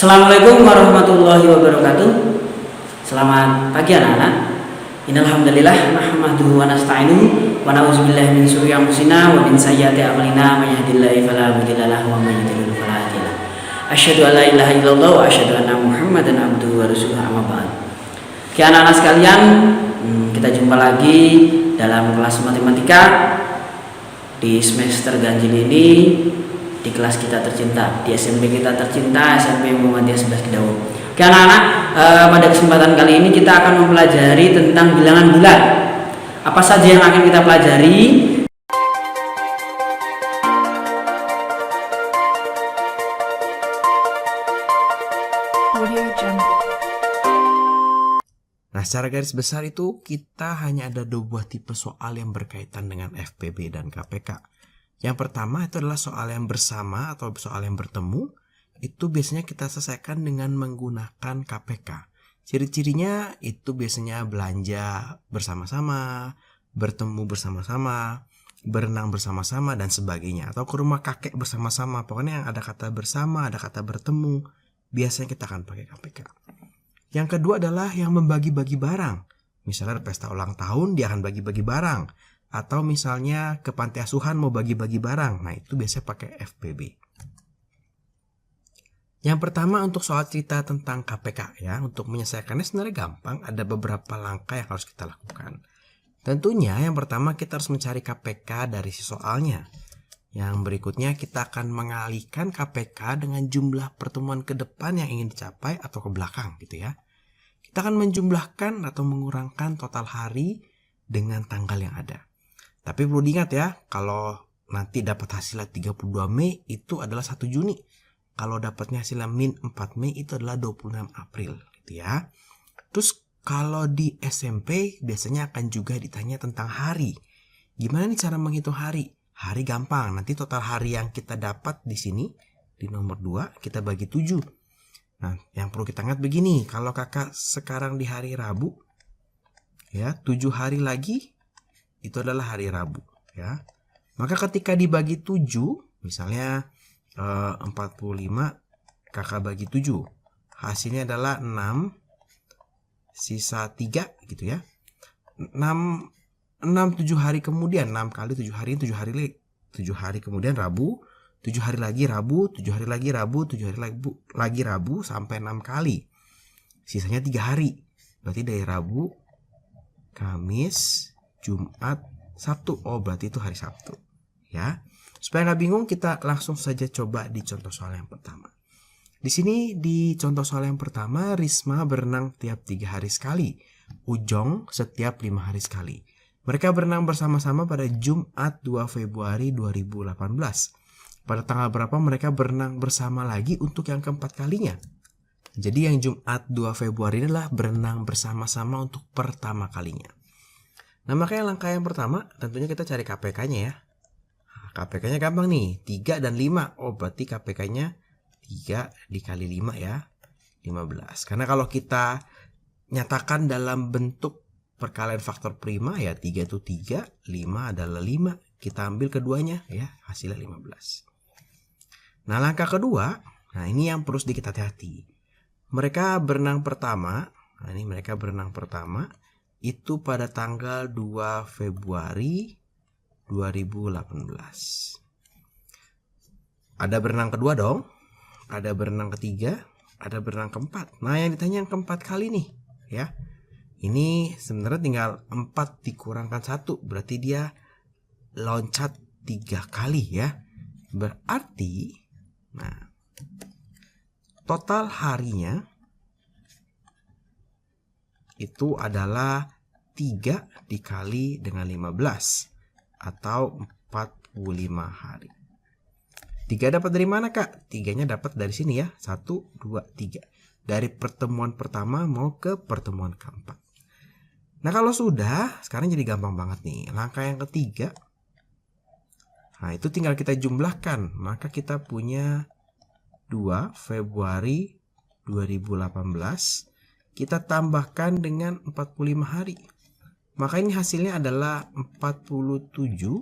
Assalamualaikum warahmatullahi wabarakatuh. Selamat pagi anak-anak. Innalhamdulillah nahmaduhu wa nasta'inuhu wa na'udzubillahi min syururi anfusina wa min sayyiati a'malina may yahdihillahu fala mudilla lahu wa may yudlil fala hadiya lahu. Asyhadu an la ilaha illallah wa asyhadu anna Muhammadan abduhu wa rasuluhu amma ba'd. Oke anak-anak sekalian, kita jumpa lagi dalam kelas matematika di semester ganjil ini, di kelas kita tercinta, di SMP kita tercinta, SMP Muhammadiyah 11 Kedaung. Oke anak-anak, pada kesempatan kali ini kita akan mempelajari tentang bilangan bulat. Apa saja yang akan kita pelajari? Nah, secara garis besar itu kita hanya ada dua buah tipe soal yang berkaitan dengan FPB dan KPK. Yang pertama itu adalah soal yang bersama atau soal yang bertemu. Itu biasanya kita selesaikan dengan menggunakan KPK. Ciri-cirinya itu biasanya belanja bersama-sama, bertemu bersama-sama, berenang bersama-sama, dan sebagainya. Atau ke rumah kakek bersama-sama. Pokoknya yang ada kata bersama, ada kata bertemu, biasanya kita akan pakai KPK. Yang kedua adalah yang membagi-bagi barang. Misalnya ada pesta ulang tahun, dia akan bagi-bagi barang. Atau misalnya ke panti asuhan mau bagi-bagi barang. Nah, itu biasanya pakai FPB. Yang pertama untuk soal cerita tentang KPK ya. Untuk menyelesaikannya sebenarnya gampang. Ada beberapa langkah yang harus kita lakukan. Tentunya yang pertama kita harus mencari KPK dari si soalnya. Yang berikutnya kita akan mengalihkan KPK dengan jumlah pertemuan ke depan yang ingin dicapai atau ke belakang gitu ya. Kita akan menjumlahkan atau mengurangkan total hari dengan tanggal yang ada. Tapi perlu diingat ya, kalau nanti dapat hasilnya 32 Mei itu adalah 1 Juni. Kalau dapatnya hasilnya min 4 Mei itu adalah 26 April gitu ya. Terus kalau di SMP biasanya akan juga ditanya tentang hari. Gimana nih cara menghitung hari? Hari gampang, nanti total hari yang kita dapat di sini di nomor 2 kita bagi 7. Nah, yang perlu kita ingat begini, kalau kakak sekarang di hari Rabu ya, 7 hari lagi itu adalah hari Rabu ya. Maka ketika dibagi 7, misalnya 45 kakak bagi 7, hasilnya adalah 6 sisa 3 gitu ya. 6 7 hari kemudian, 6 kali 7 hari, 7 hari kemudian Rabu, 7 hari lagi Rabu, 7 hari lagi Rabu, 7 hari lagi Rabu sampai 6 kali. Sisanya 3 hari. Berarti dari Rabu, Kamis, Jumat, Sabtu. Oh, berarti itu hari Sabtu. Ya. Supaya nggak bingung, kita langsung saja coba di contoh soal yang pertama. Di sini di contoh soal yang pertama, Risma berenang tiap 3 hari sekali. Ujong setiap 5 hari sekali. Mereka berenang bersama-sama pada Jumat 2 Februari 2018. Pada tanggal berapa mereka berenang bersama lagi untuk yang keempat kalinya? Jadi yang Jumat 2 Februari adalah berenang bersama-sama untuk pertama kalinya. Nah, makanya langkah yang pertama tentunya kita cari KPK-nya ya. KPK-nya gampang nih, 3 dan 5. Oh, berarti KPK-nya 3 dikali 5 ya, 15. Karena kalau kita nyatakan dalam bentuk perkalian faktor prima ya, 3 itu 3, 5 adalah 5. Kita ambil keduanya ya, hasilnya 15. Nah, langkah kedua, nah ini yang perlu sedikit hati-hati. Mereka berenang pertama, nah ini mereka berenang pertama, itu pada tanggal 2 Februari 2018. Ada berenang kedua dong, ada berenang ketiga, ada berenang keempat. Nah, yang ditanya yang keempat kali nih ya. Ini sebenarnya tinggal 4 dikurangkan 1, berarti dia loncat 3 kali ya. Berarti nah total harinya itu adalah 3 dikali dengan 15 atau 45 hari. 3 dapat dari mana kak? 3-nya dapat dari sini ya. 1, 2, 3. Dari pertemuan pertama mau ke pertemuan keempat. Nah, kalau sudah, sekarang jadi gampang banget nih. Langkah yang ketiga. Nah, itu tinggal kita jumlahkan. Maka kita punya 2 Februari 2018. Kita tambahkan dengan 45 hari. Maka ini hasilnya adalah 47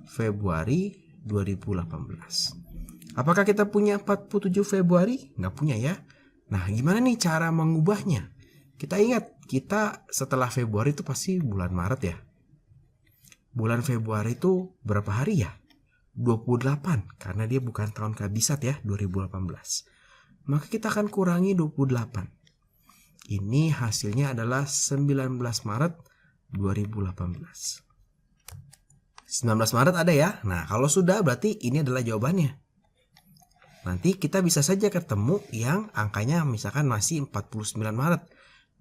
Februari 2018. Apakah kita punya 47 Februari? Nggak punya ya. Nah, gimana nih cara mengubahnya? Kita ingat, kita setelah Februari itu pasti bulan Maret ya. Bulan Februari itu berapa hari ya? 28, karena dia bukan tahun kabisat ya, 2018. Maka kita akan kurangi 28. Ini hasilnya adalah 19 Maret 2018. 19 Maret ada ya? Nah, kalau sudah berarti ini adalah jawabannya. Nanti kita bisa saja ketemu yang angkanya misalkan masih 49 Maret.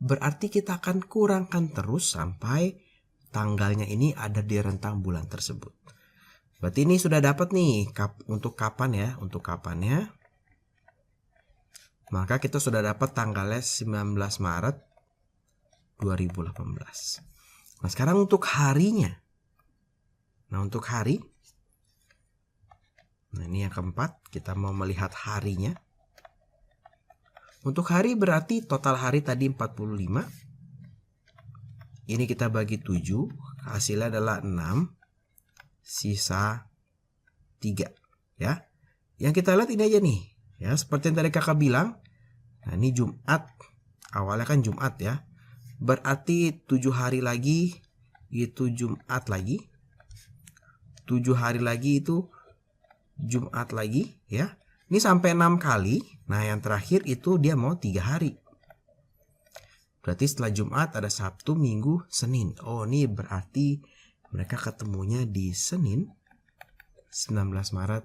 Berarti kita akan kurangkan terus sampai tanggalnya ini ada di rentang bulan tersebut. Berarti ini sudah dapat nih untuk kapan ya? Untuk kapannya. Maka kita sudah dapat tanggalnya 19 Maret 2018. Nah, sekarang untuk harinya. Nah, untuk hari. Nah, ini yang keempat, kita mau melihat harinya. Untuk hari berarti total hari tadi 45. Ini kita bagi 7, hasilnya adalah 6, sisa 3. Ya. Yang kita lihat ini aja nih. Ya, seperti yang tadi kakak bilang. Nah, ini Jumat. Awalnya kan Jumat ya. Berarti 7 hari lagi itu Jumat lagi. 7 hari lagi itu Jumat lagi ya. Ini sampai 6 kali. Nah, yang terakhir itu dia mau 3 hari. Berarti setelah Jumat ada Sabtu, Minggu, Senin. Oh, ini berarti mereka ketemunya di Senin 19 Maret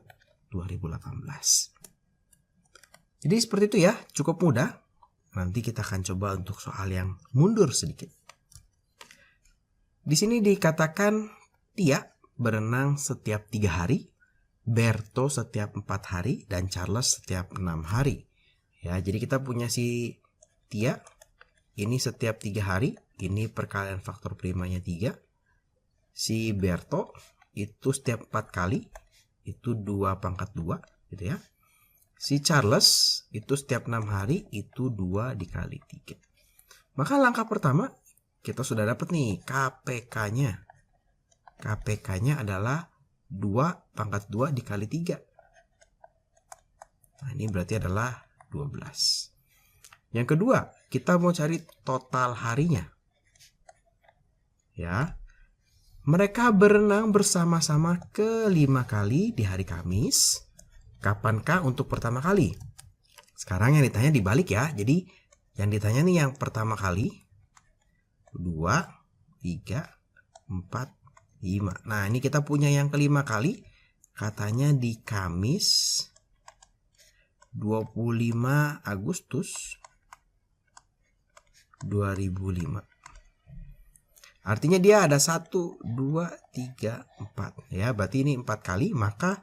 2018. Jadi seperti itu ya, cukup mudah. Nanti kita akan coba untuk soal yang mundur sedikit. Di sini dikatakan Tia berenang setiap 3 hari. Berto setiap 4 hari dan Charles setiap 6 hari. Ya, jadi kita punya si Tia ini setiap 3 hari, ini perkalian faktor primanya 3. Si Berto itu setiap 4 kali, itu 2 pangkat 2 gitu ya. Si Charles itu setiap 6 hari, itu 2 dikali 3. Maka langkah pertama kita sudah dapat nih KPK-nya. KPK-nya adalah 2 pangkat 2 dikali 3. Nah, ini berarti adalah 12. Yang kedua, kita mau cari total harinya. Ya. Mereka berenang bersama-sama ke 5 kali di hari Kamis. Kapankah untuk pertama kali? Sekarang yang ditanya dibalik ya. Jadi yang ditanya nih yang pertama kali. 2, 3, 4, 5. Nah, ini kita punya yang kelima kali. Katanya di Kamis 25 Agustus 2005. Artinya dia ada 1, 2, 3, 4. Ya, berarti ini 4 kali. Maka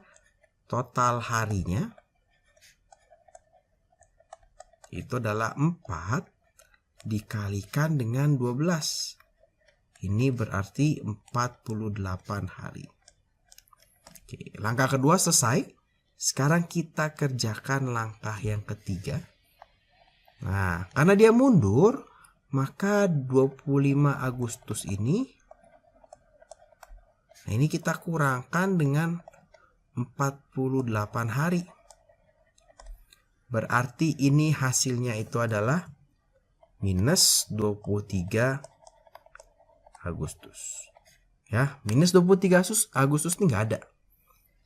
total harinya itu adalah 4 dikalikan dengan 12. Ini berarti 48 hari. Oke, langkah kedua selesai. Sekarang kita kerjakan langkah yang ketiga. Nah, karena dia mundur, maka 25 Agustus ini, nah ini kita kurangkan dengan 48 hari. Berarti ini hasilnya itu adalah minus 23 Agustus. Ya, minus 23 Agustus ini nggak ada.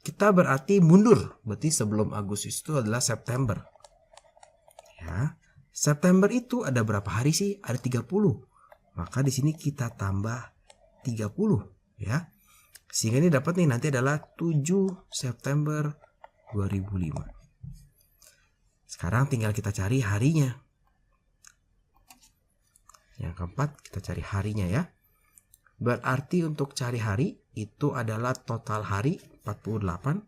Kita berarti mundur. Berarti sebelum Agustus itu adalah September. Ya, September itu ada berapa hari sih? Ada 30. Maka di sini kita tambah 30 ya. Sehingga ini dapat nih nanti adalah 7 September 2005. Sekarang tinggal kita cari harinya. Yang keempat kita cari harinya ya. Berarti untuk cari hari itu adalah total hari 48.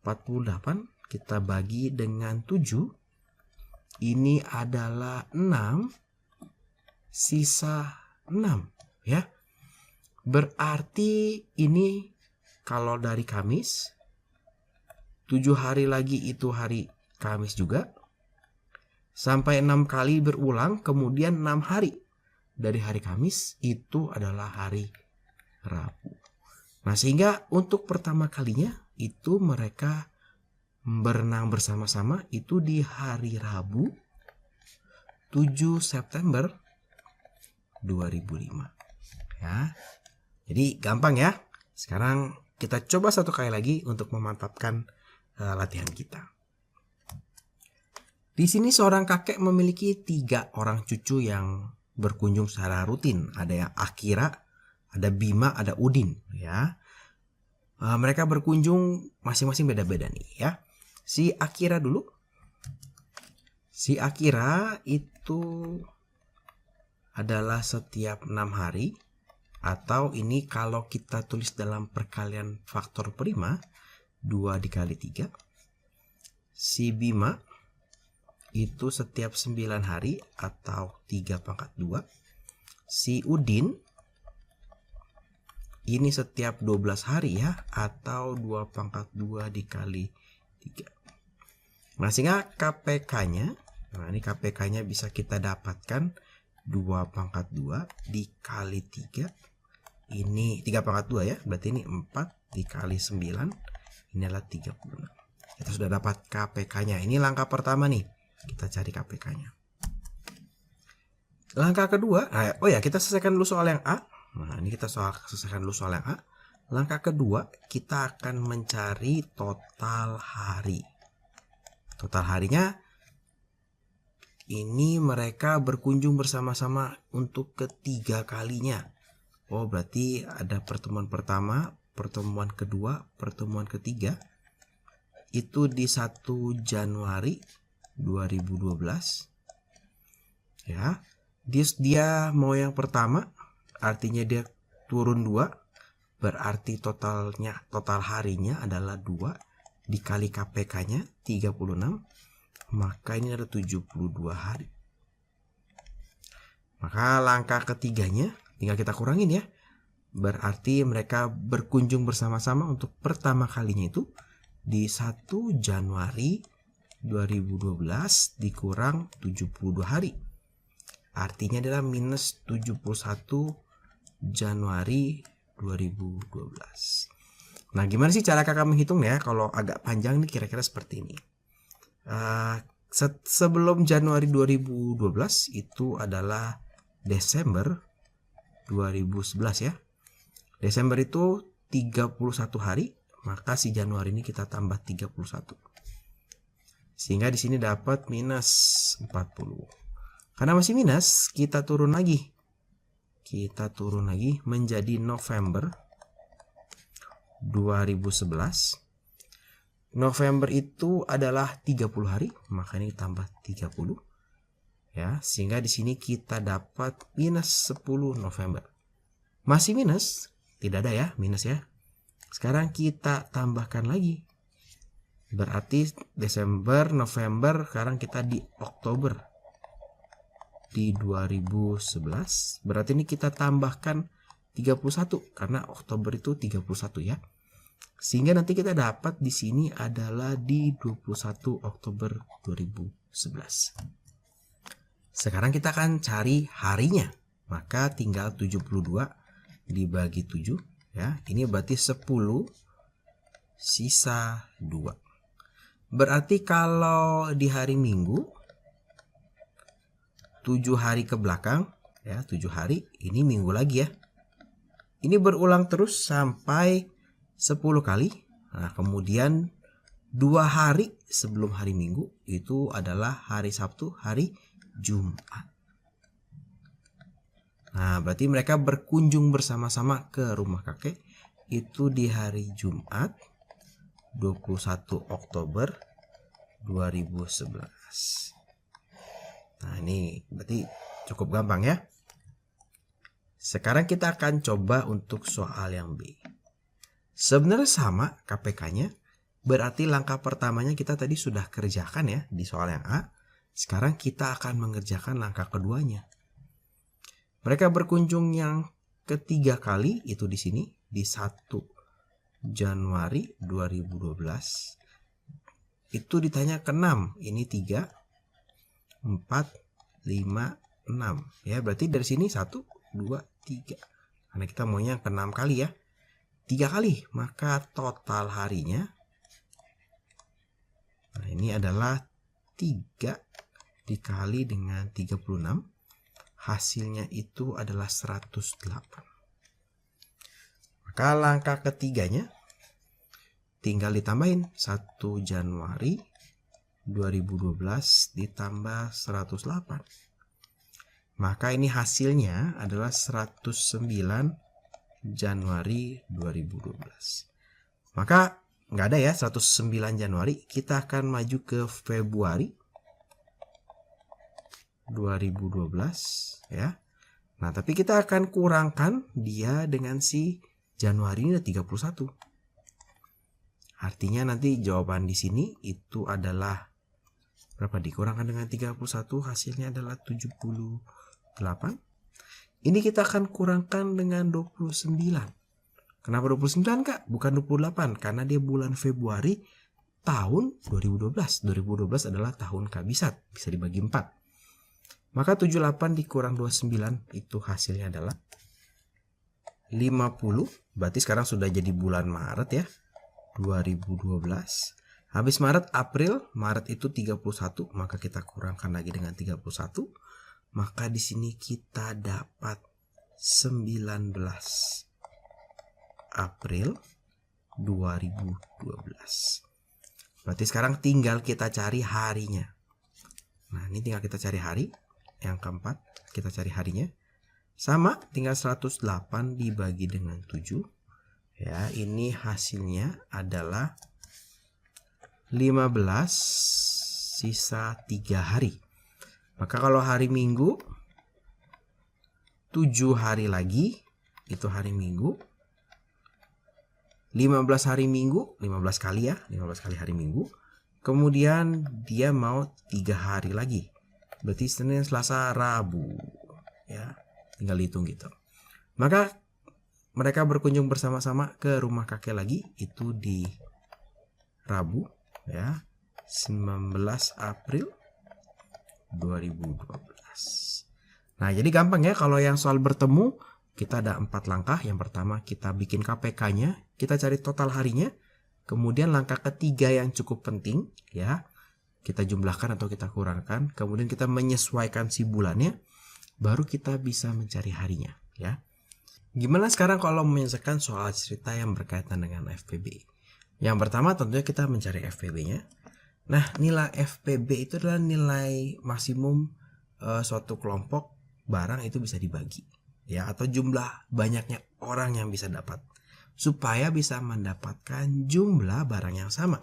48 kita bagi dengan 7. Ini adalah 6 sisa 6 ya. Berarti ini kalau dari Kamis 7 hari lagi itu hari Kamis juga. Sampai 6 kali berulang kemudian 6 hari. Dari hari Kamis itu adalah hari Rabu. Nah, sehingga untuk pertama kalinya itu mereka berenang bersama-sama itu di hari Rabu 7 September 2005 ya. Jadi gampang ya. Sekarang kita coba satu kali lagi untuk memantapkan latihan kita. Di sini seorang kakek memiliki 3 orang cucu yang berkunjung secara rutin. Ada yang Akira, ada Bima, ada Udin ya. Mereka berkunjung masing-masing beda-beda nih ya. Si Akira dulu. Si Akira itu adalah setiap 6 hari, atau ini kalau kita tulis dalam perkalian faktor prima 2 dikali 3. Si Bima itu setiap 9 hari atau 3 pangkat 2. Si Udin ini setiap 12 hari ya, atau 2 pangkat 2 dikali 3. Nah, sehingga KPK-nya, nah ini KPK-nya bisa kita dapatkan 2 pangkat 2 dikali 3. Ini 3 pangkat 2 ya, berarti ini 4 dikali 9. Ini adalah 36. Kita sudah dapat KPK-nya. Ini langkah pertama nih. Kita cari KPK-nya. Langkah kedua, kita selesaikan dulu soal yang A. Nah, ini kita selesaikan dulu soal yang A. Langkah kedua, kita akan mencari total hari. Total harinya, ini mereka berkunjung bersama-sama untuk ketiga kalinya. Oh, berarti ada pertemuan pertama, pertemuan kedua, pertemuan ketiga. Itu di 1 Januari 2012 ya. Dia mau yang pertama, artinya dia turun 2, berarti total harinya adalah 2 dikali KPK-nya 36, maka ini ada 72 hari. Maka langkah ketiganya tinggal kita kurangin ya, berarti mereka berkunjung bersama-sama untuk pertama kalinya itu di 1 Januari 2012 dikurang 72 hari. Artinya adalah minus 71 Januari 2012. Nah, gimana sih cara kakak menghitung ya? Kalau agak panjang nih kira-kira seperti ini. Sebelum Januari 2012 itu adalah Desember 2011 ya. Desember itu 31 hari, maka si Januari ini kita tambah 31. Sehingga di sini dapat minus 40. Karena masih minus, kita turun lagi. Kita turun lagi menjadi November 2011. November itu adalah 30 hari, maka ini tambah 30. Ya, sehingga di sini kita dapat minus 10 November. Masih minus, tidak ada ya, minus ya. Sekarang kita tambahkan lagi. Berarti Desember, November, sekarang kita di Oktober di 2011. Berarti ini kita tambahkan 31 karena Oktober itu 31 ya. Sehingga nanti kita dapat di sini adalah di 21 Oktober 2011. Sekarang kita akan cari harinya. Maka tinggal 72 dibagi 7 ya. Ini berarti 10 sisa 2. Berarti kalau di hari Minggu 7 hari ke belakang ya, 7 hari, ini minggu lagi ya. Ini berulang terus sampai 10 kali. Nah, kemudian 2 hari sebelum hari Minggu itu adalah hari Sabtu, hari Jumat. Nah, berarti mereka berkunjung bersama-sama ke rumah kakek itu di hari Jumat 21 Oktober 2011. Nah, ini berarti cukup gampang ya. Sekarang kita akan coba untuk soal yang B. Sebenarnya sama KPK-nya. Berarti langkah pertamanya kita tadi sudah kerjakan ya di soal yang A. Sekarang kita akan mengerjakan langkah keduanya. Mereka berkunjung yang ketiga kali itu di sini di 1 Januari 2012. Itu ditanya ke-6. Ini 3, 4, 5, 6. Ya, berarti dari sini 1, 2, 3. Karena kita maunya ke-6 kali ya. 3 kali. Maka total harinya Nah, ini adalah 3 dikali dengan 36. Hasilnya itu adalah 108. Maka langkah ketiganya tinggal ditambahin 1 Januari 2012 ditambah 108. Maka ini hasilnya adalah 109 Januari 2012. Maka nggak ada ya 109 Januari. Kita akan maju ke Februari 2012 ya. Nah, tapi kita akan kurangkan dia dengan si Januari ini 31. Artinya nanti jawaban di sini itu adalah berapa dikurangkan dengan 31, hasilnya adalah 78. Ini kita akan kurangkan dengan 29. Kenapa 29 Kak? Bukan 28, karena dia bulan Februari tahun 2012. 2012 adalah tahun kabisat, bisa dibagi 4. Maka 78 dikurang 29 itu hasilnya adalah 50. Berarti sekarang sudah jadi bulan Maret ya, 2012. Habis Maret, April, Maret itu 31, maka kita kurangkan lagi dengan 31. Maka di sini kita dapat 19 April 2012. Berarti sekarang tinggal kita cari harinya. Nah, ini tinggal kita cari hari. Yang keempat, kita cari harinya. Sama, tinggal 108 dibagi dengan 7. Ya, ini hasilnya adalah 15 sisa 3 hari. Maka kalau hari Minggu 7 hari lagi itu hari Minggu. 15 hari Minggu, 15 kali ya, 15 kali hari Minggu. Kemudian dia mau 3 hari lagi. Berarti Senin, Selasa, Rabu. Ya, tinggal hitung gitu. Maka mereka berkunjung bersama-sama ke rumah kakek lagi itu di Rabu ya, 19 April 2012. Nah, jadi gampang ya kalau yang soal bertemu, kita ada 4 langkah. Yang pertama kita bikin KPK-nya, kita cari total harinya. Kemudian langkah ketiga yang cukup penting ya, kita jumlahkan atau kita kurangkan. Kemudian kita menyesuaikan si bulannya, baru kita bisa mencari harinya ya. Gimana sekarang kalau menyelesaikan soal cerita yang berkaitan dengan FPB? Yang pertama tentunya kita mencari FPB-nya. Nah, nilai FPB itu adalah nilai maksimum suatu kelompok barang itu bisa dibagi ya, atau jumlah banyaknya orang yang bisa dapat supaya bisa mendapatkan jumlah barang yang sama.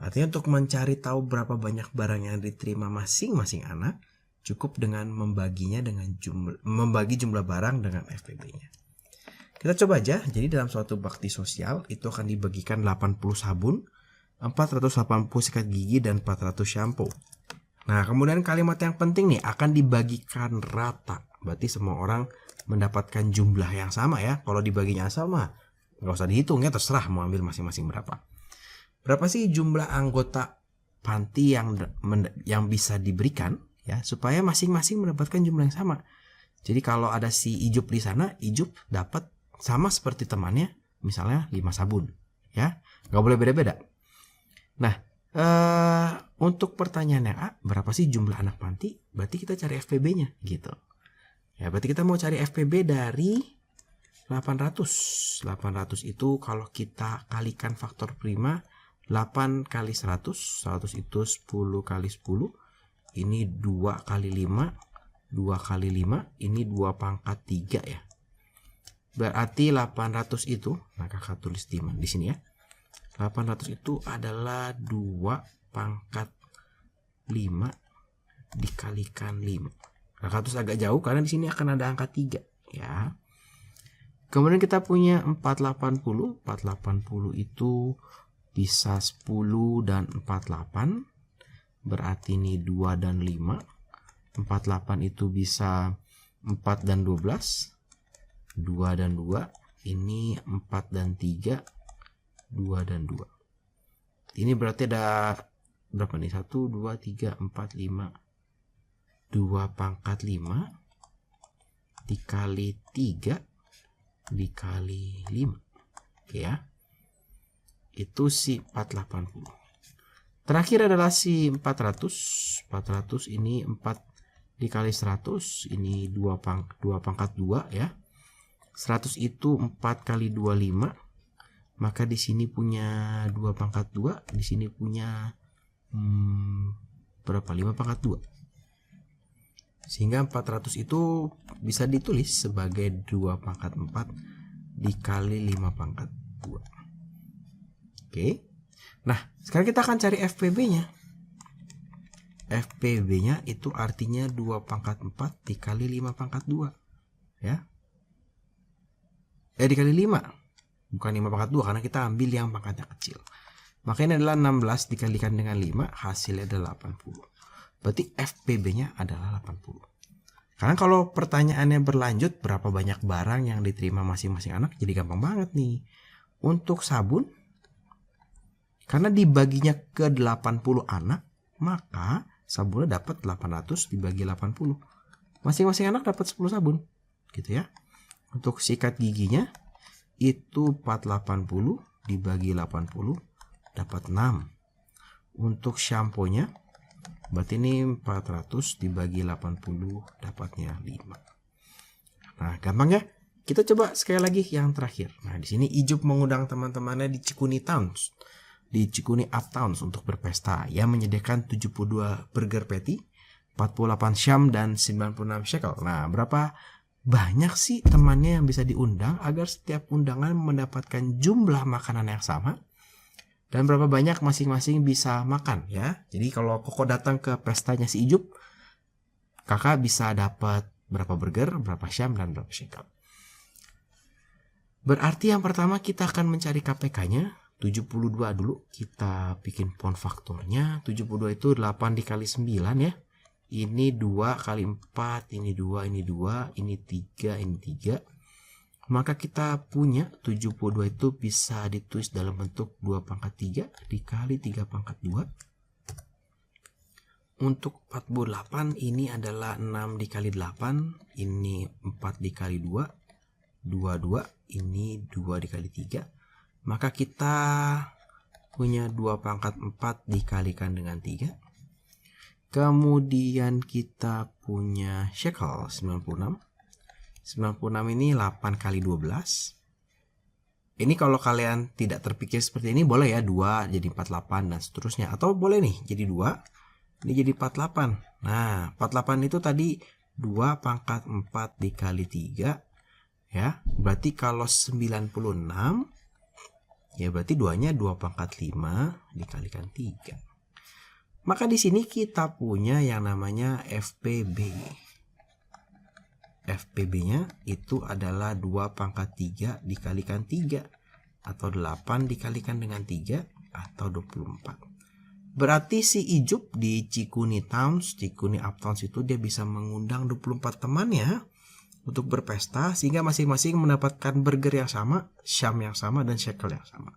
Artinya untuk mencari tahu berapa banyak barang yang diterima masing-masing anak, cukup dengan membaginya dengan membagi jumlah barang dengan FPB-nya. Kita coba aja. Jadi dalam suatu bakti sosial itu akan dibagikan 80 sabun, 480 sikat gigi, dan 400 shampoo. Nah, kemudian kalimat yang penting nih, akan dibagikan rata. Berarti semua orang mendapatkan jumlah yang sama ya. Kalau dibaginya sama, nggak usah dihitung ya, terserah mau ambil masing-masing berapa. Berapa sih jumlah anggota panti yang bisa diberikan ya, supaya masing-masing mendapatkan jumlah yang sama. Jadi kalau ada si Ijup di sana, Ijup dapat sama seperti temannya, misalnya 5 sabun ya, nggak boleh beda-beda. Nah, untuk pertanyaan yang A, berapa sih jumlah anak panti? Berarti kita cari FPB-nya gitu ya. Berarti kita mau cari FPB dari 800. 800 itu kalau kita kalikan faktor prima, 8 kali 100, 100 itu 10 kali 10, ini 2 kali 5, 2 kali 5, ini 2 pangkat 3 ya. Berarti 800 itu, nah kakak tulis di sini ya. 800 itu adalah 2 pangkat 5 dikalikan 5. Kakak tulis agak jauh karena di sini akan ada angka 3 ya. Kemudian kita punya 480. 480 itu bisa 10 dan 48. Berarti ini 2 dan 5. 48 itu bisa 4 dan 12. 2 dan 2, ini 4 dan 3, 2 dan 2. Ini berarti ada berapa nih? 1, 2, 3, 4, 5. 2 pangkat 5 dikali 3 dikali 5. Oke ya. Itu si 480. Terakhir adalah si 400. 400 ini 4 dikali 100, ini 2 pangkat 2 ya. 100 itu 4 kali 25. Maka di sini punya 2 pangkat 2, di sini punya berapa? 5 pangkat 2. Sehingga 400 itu bisa ditulis sebagai 2 pangkat 4 dikali 5 pangkat 2. Oke. Nah, sekarang kita akan cari FPB-nya. FPB-nya itu artinya 2 pangkat 4 dikali 5 pangkat 2. Ya. Dikali 5. Bukan 5 pangkat 2 karena kita ambil yang pangkatnya kecil. Maka ini adalah 16 dikalikan dengan 5, hasilnya adalah 80. Berarti FPB-nya adalah 80. Karena kalau pertanyaannya berlanjut berapa banyak barang yang diterima masing-masing anak, jadi gampang banget nih. Untuk sabun, karena dibaginya ke 80 anak, maka sabunnya dapat 800 dibagi 80. Masing-masing anak dapat 10 sabun. Gitu ya. Untuk sikat giginya, itu 480 dibagi 80 dapat 6. Untuk shampoo-nya, berarti ini 400 dibagi 80 dapatnya 5. Nah, gampang ya. Kita coba sekali lagi yang terakhir. Nah, di sini Ijup mengundang teman-temannya di Cikuni Towns, di Cikuni Uptowns untuk berpesta. Ia menyediakan 72 burger patty, 48 syam dan 96 shekel. Nah, berapa banyak sih temannya yang bisa diundang agar setiap undangan mendapatkan jumlah makanan yang sama? Dan berapa banyak masing-masing bisa makan ya. Jadi kalau Koko datang ke pestanya si Ijup, kakak bisa dapat berapa burger, berapa syam, dan berapa shekel. Berarti yang pertama kita akan mencari KPK-nya. 72 dulu. Kita bikin pound faktornya. 72 itu 8 dikali 9 ya. Ini 2 kali 4, ini 2, ini 2, ini 3, ini 3. Maka kita punya 72 itu bisa ditulis dalam bentuk 2 pangkat 3 dikali 3 pangkat 2. Untuk 48 ini adalah 6 dikali 8. Ini 4 dikali 2. 22. Ini 2 dikali 3. Maka kita punya 2 pangkat 4 dikalikan dengan 3. Kemudian kita punya shekel 96. 96 ini 8 kali 12. Ini kalau kalian tidak terpikir seperti ini boleh ya 2 jadi 48 dan seterusnya. Atau boleh nih jadi 2 ini jadi 48. Nah 48 itu tadi 2 pangkat 4 dikali 3 ya. Berarti kalau 96 ya berarti 2-nya 2 pangkat 5 dikalikan 3. Maka di sini kita punya yang namanya FPB. FPB-nya itu adalah 2 pangkat 3 dikalikan 3 atau 8 dikalikan dengan 3 atau 24. Berarti si Ijup di Cikuni Towns, Cikuni Uptowns itu dia bisa mengundang 24 temannya untuk berpesta sehingga masing-masing mendapatkan burger yang sama, syam yang sama, dan shekel yang sama.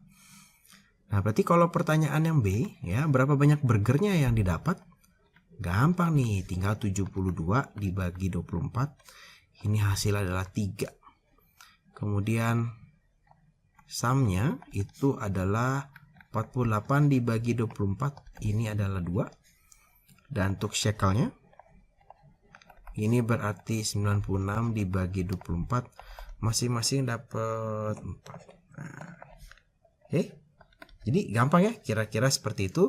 Nah, berarti kalau pertanyaan yang B ya, berapa banyak burgernya yang didapat? Gampang nih, tinggal 72 dibagi 24. Ini hasil adalah 3. Kemudian samnya itu adalah 48 dibagi 24. Ini adalah 2. Dan untuk shekelnya ini berarti 96 dibagi 24. Masing-masing dapat 4. Nah, oke. Jadi gampang ya, kira-kira seperti itu.